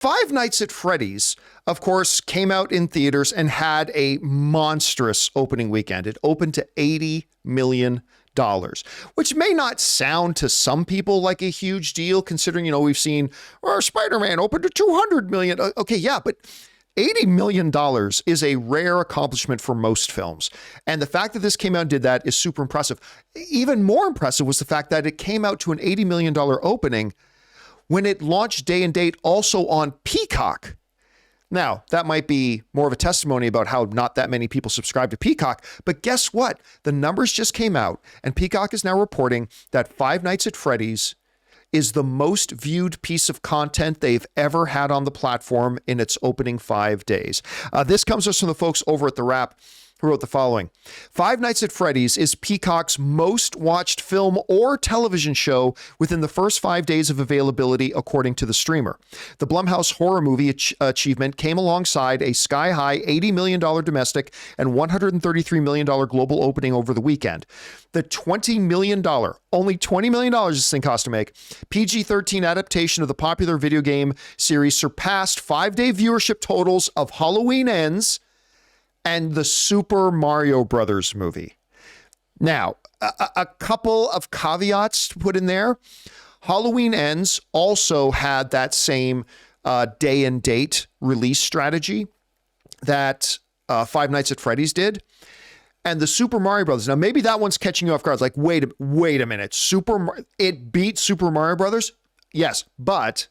Five Nights at Freddy's, of course, came out in theaters and had a monstrous opening weekend. It opened to $80 million, which may not sound to some people like a huge deal, considering, we've seen Spider-Man open to $200 million. Okay, yeah, but $80 million is a rare accomplishment for most films. And the fact that this came out and did that is super impressive. Even more impressive was the fact that it came out to an $80 million opening when it launched day and date also on Peacock. Now, that might be more of a testimony about how not that many people subscribe to Peacock, but guess what? The numbers just came out, and Peacock is now reporting that Five Nights at Freddy's is the most viewed piece of content they've ever had on the platform in its opening 5 days. This comes to us from the folks over at The Wrap, who wrote the following. Five Nights at Freddy's is Peacock's most watched film or television show within the first 5 days of availability, according to the streamer. The Blumhouse horror movie achievement came alongside a sky-high $80 million domestic and $133 million global opening over the weekend. The $20 million, only $20 million this thing cost to make, PG-13 adaptation of the popular video game series surpassed 5-day viewership totals of Halloween Ends and the Super Mario Brothers movie. Now, a couple of caveats to put in there. Halloween Ends also had that same day and date release strategy that Five Nights at Freddy's did. And the Super Mario Brothers, now maybe that one's catching you off guard. Like, wait a minute. It beat Super Mario Brothers? Yes, but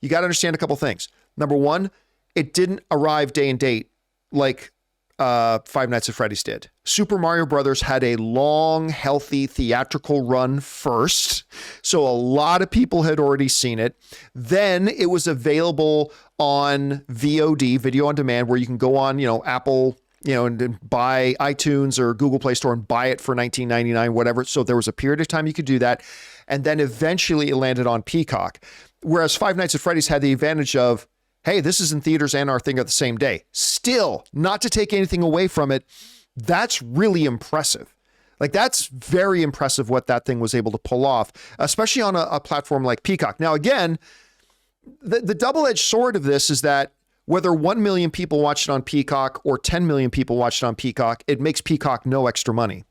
you got to understand a couple things. Number one, it didn't arrive day and date like Five Nights at Freddy's did. Super Mario Brothers had a long, healthy theatrical run first. So a lot of people had already seen it. Then it was available on VOD, video on demand, where you can go on, Apple, and buy iTunes or Google Play Store and buy it for $19.99, whatever. So there was a period of time you could do that. And then eventually it landed on Peacock. Whereas Five Nights at Freddy's had the advantage of, hey, this is in theaters and our thing at the same day. Still, not to take anything away from it, that's really impressive. Like, that's very impressive what that thing was able to pull off, especially on a platform like Peacock. Now, again, the double-edged sword of this is that whether 1 million people watched it on Peacock or 10 million people watched it on Peacock, it makes Peacock no extra money.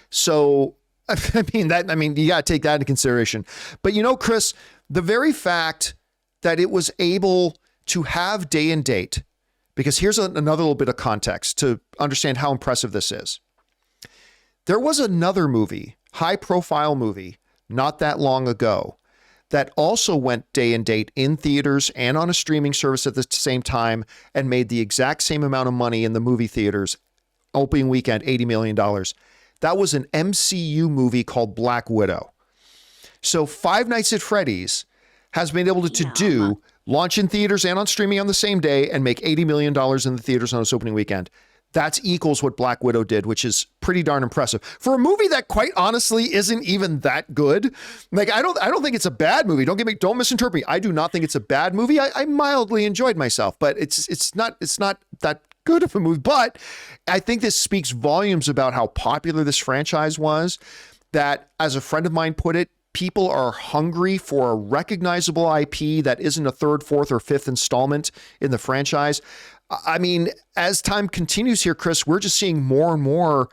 So, you got to take that into consideration. But, Kris, the very fact that it was able to have day and date, because here's another little bit of context to understand how impressive this is. There was another movie, high-profile movie, not that long ago, that also went day and date in theaters and on a streaming service at the same time and made the exact same amount of money in the movie theaters, opening weekend, $80 million. That was an MCU movie called Black Widow. So Five Nights at Freddy's has been able to launch in theaters and on streaming on the same day and make $80 million in the theaters on its opening weekend. That's equals what Black Widow did, which is pretty darn impressive for a movie that quite honestly isn't even that good. Like, I don't think it's a bad movie. Don't misinterpret me. I do not think it's a bad movie. I mildly enjoyed myself, but it's not that good of a movie. But I think this speaks volumes about how popular this franchise was, that, as a friend of mine put it, people are hungry for a recognizable IP that isn't a third, fourth, or fifth installment in the franchise. I mean, as time continues here, Kris, we're just seeing more and more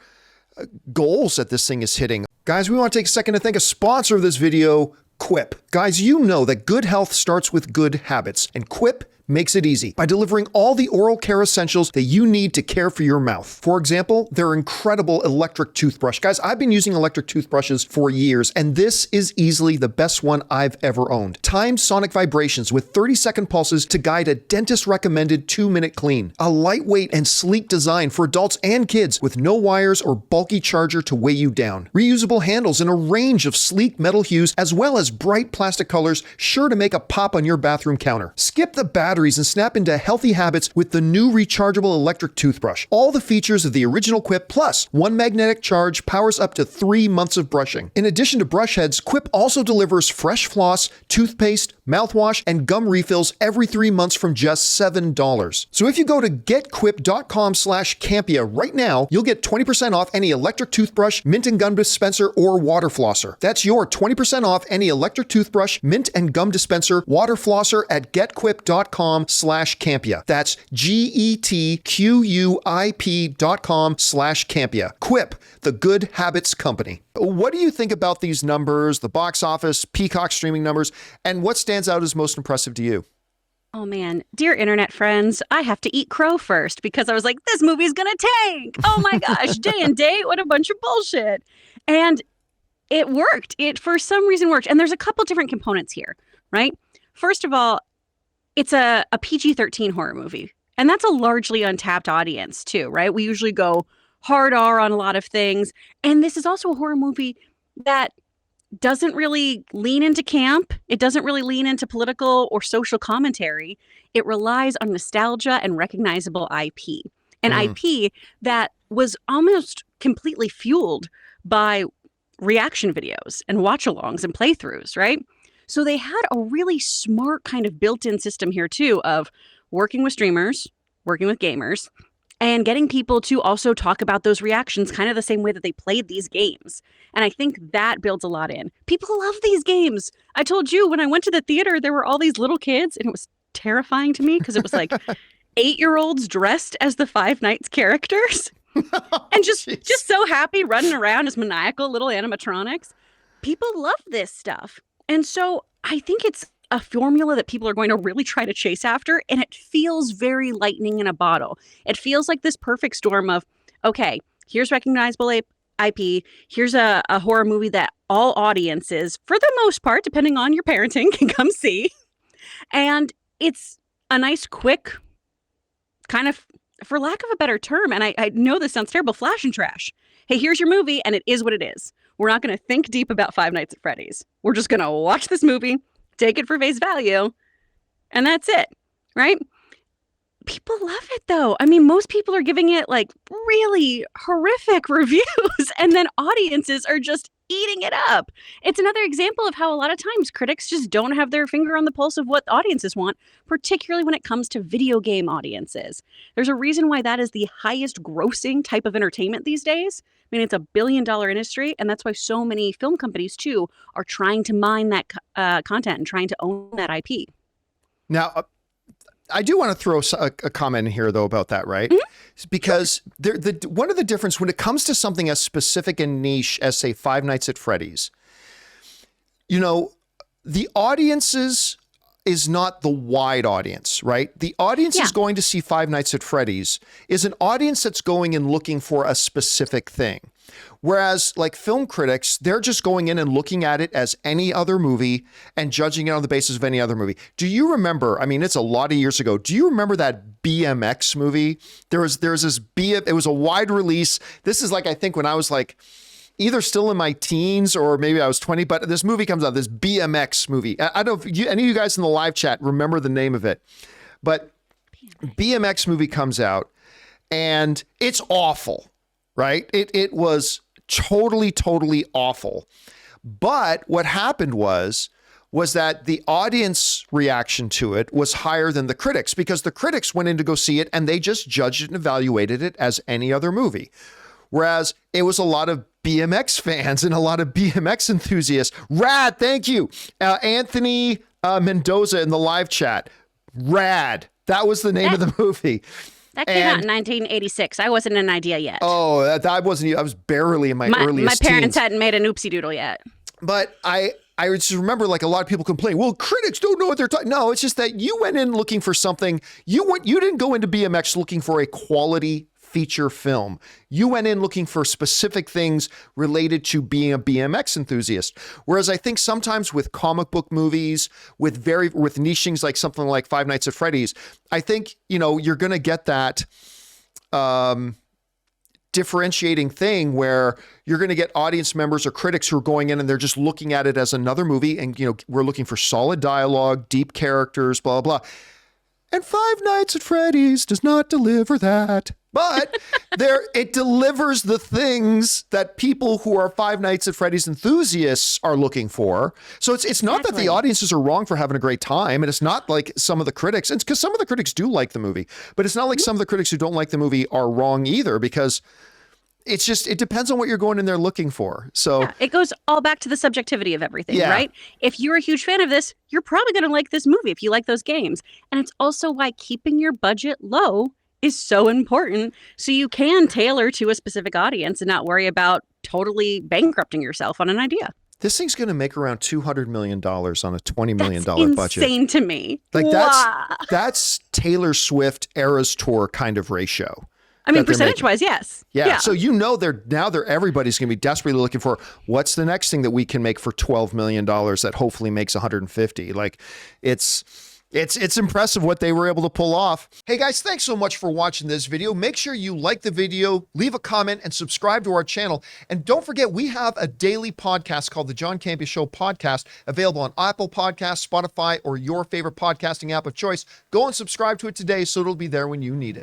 goals that this thing is hitting. Guys, we want to take a second to thank a sponsor of this video, Quip. Guys, you know that good health starts with good habits, and Quip makes it easy by delivering all the oral care essentials that you need to care for your mouth. For example, their incredible electric toothbrush. Guys, I've been using electric toothbrushes for years, and this is easily the best one I've ever owned. Timed sonic vibrations with 30-second pulses to guide a dentist-recommended 2-minute clean. A lightweight and sleek design for adults and kids with no wires or bulky charger to weigh you down. Reusable handles in a range of sleek metal hues, as well as bright plastic colors sure to make a pop on your bathroom counter. Skip the battery batteries and snap into healthy habits with the new rechargeable electric toothbrush. All the features of the original Quip, plus one magnetic charge powers up to 3 months of brushing. In addition to brush heads, Quip also delivers fresh floss, toothpaste, mouthwash, and gum refills every 3 months from just $7. So if you go to getquip.com/Campea right now, you'll get 20% off any electric toothbrush, mint and gum dispenser, or water flosser. That's your 20% off any electric toothbrush, mint and gum dispenser, water flosser at getquip.com/Campea. That's GETQUIP.com/Campea. Quip, the good habits company. What do you think about these numbers, the box office, Peacock streaming numbers, and what stands out as most impressive to you? Oh man, dear internet friends, I have to eat crow first because I was like, this movie's gonna tank. Oh my gosh, day and date, what a bunch of bullshit. And it worked. It for some reason worked. And there's a couple different components here, right? First of all, it's a PG-13 horror movie. And that's a largely untapped audience too, right? We usually go hard R on a lot of things. And this is also a horror movie that doesn't really lean into camp. It doesn't really lean into political or social commentary. It relies on nostalgia and recognizable IP. An IP that was almost completely fueled by reaction videos and watch-alongs and playthroughs, right? So they had a really smart kind of built-in system here too of working with streamers, working with gamers, and getting people to also talk about those reactions kind of the same way that they played these games. And I think that builds a lot in. People love these games. I told you when I went to the theater, there were all these little kids, and it was terrifying to me because it was like 8-year-olds dressed as the Five Nights characters and just so happy running around as maniacal little animatronics. People love this stuff. And so I think it's a formula that people are going to really try to chase after, and it feels very lightning in a bottle. It feels like this perfect storm of, okay, here's recognizable IP, here's a horror movie that all audiences, for the most part, depending on your parenting, can come see. And it's a nice, quick, kind of, for lack of a better term, and I know this sounds terrible, flash and trash. Hey, here's your movie, and it is what it is. We're not going to think deep about Five Nights at Freddy's. We're just going to watch this movie, take it for face value, and that's it, right? People love it, though. I mean, most people are giving it, like, really horrific reviews, and then audiences are just eating it up. It's another example of how a lot of times critics just don't have their finger on the pulse of what audiences want, particularly when it comes to video game audiences. There's a reason why that is the highest grossing type of entertainment these days. I mean, it's a billion-dollar industry, and that's why so many film companies, too, are trying to mine that content and trying to own that IP. Now, I do want to throw a comment in here, though, about that, right? Mm-hmm. Because one of the difference when it comes to something as specific and niche as, say, Five Nights at Freddy's, you know, the audiences is not the wide audience, right? The audience is going to see Five Nights at Freddy's is an audience that's going and looking for a specific thing. Whereas like film critics, they're just going in and looking at it as any other movie and judging it on the basis of any other movie. Do you remember, I mean, it's a lot of years ago. Do you remember that BMX movie? There's this it was a wide release. This is like, I think when I was like either still in my teens or maybe I was 20, but this movie comes out, this BMX movie. I don't know if any of you guys in the live chat remember the name of it, but BMX movie comes out and it's awful, right? It was totally awful. But what happened was that the audience reaction to it was higher than the critics because the critics went in to go see it and they just judged it and evaluated it as any other movie. Whereas it was a lot of BMX fans and a lot of BMX enthusiasts. Rad, thank you. Anthony Mendoza in the live chat. Rad. That was the name of the movie. That came out in 1986. I wasn't an idea yet. Oh, that wasn't you. I was barely in my earliest My parents teens. hadn't made an oopsie doodle yet. But I just remember like a lot of people complain, well, critics don't know what they're talking. No, it's just that you went in looking for something. You didn't go into BMX looking for a quality feature film. You went in looking for specific things related to being a BMX enthusiast. Whereas I think sometimes with comic book movies, with niche things like something like Five Nights at Freddy's, I think, you know, you're going to get that differentiating thing where you're going to get audience members or critics who are going in and they're just looking at it as another movie. And, you know, we're looking for solid dialogue, deep characters, blah, blah, blah. And Five Nights at Freddy's does not deliver that. But it delivers the things that people who are Five Nights at Freddy's enthusiasts are looking for. So it's not that the audiences are wrong for having a great time, and it's not like some of the critics, and because some of the critics do like the movie, but it's not like some of the critics who don't like the movie are wrong either, because it's just, it depends on what you're going in there looking for. So yeah, it goes all back to the subjectivity of everything, right? If you're a huge fan of this, you're probably going to like this movie if you like those games. And it's also why keeping your budget low is so important, so you can tailor to a specific audience and not worry about totally bankrupting yourself on an idea. This thing's going to make around $200 million on a $20 million budget. That's insane to me. Like that's Taylor Swift Eras Tour kind of ratio. I mean, percentage-wise, yes. Yeah. So everybody's going to be desperately looking for what's the next thing that we can make for $12 million that hopefully makes 150. Like it's impressive what they were able to pull off. Hey guys, thanks so much for watching this video. Make sure you like the video, leave a comment, and subscribe to our channel. And don't forget, we have a daily podcast called the John Campea Show podcast, available on Apple Podcasts, Spotify, or your favorite podcasting app of choice. Go and subscribe to it today so it'll be there when you need it.